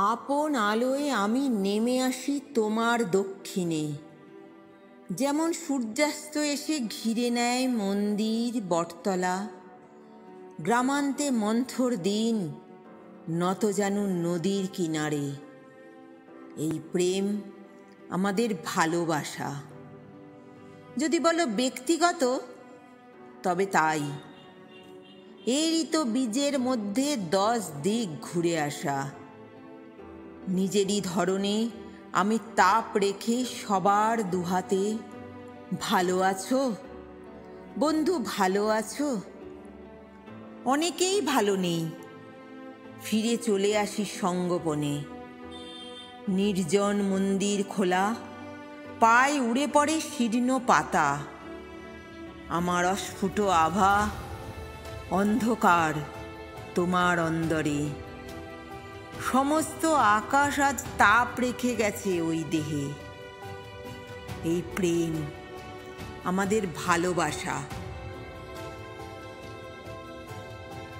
আপন আলোয় আমি নেমে আসি তোমার দক্ষিণে, যেমন সূর্যাস্ত এসে ঘিরে নেয় মন্দির বটতলা। গ্রামান্তে মন্থর দিন নত যেন নদীর কিনারে। এই প্রেম আমাদের ভালোবাসা। যদি বলো ব্যক্তিগত, তবে তাই। এরই তো বীজের মধ্যে 10 দিক ঘুরে আসা। নিজেরই ধরনে আমি তাপ রেখে সবার দুহাতে, ভালো আছো বন্ধু, ভালো আছো? অনেকেই ভালো নেই, ফিরে চলে আসি সঙ্গোপনে। নির্জন মন্দির খোলা, পায়ে উড়ে পড়ে শীর্ণ পাতা। আমার অস্ফুট আভা, অন্ধকার তোমার অন্দরে। সমস্ত আকাশ আজ তাপ রেখে গেছে ওই দেহে। এই প্রেম আমাদের ভালোবাসা।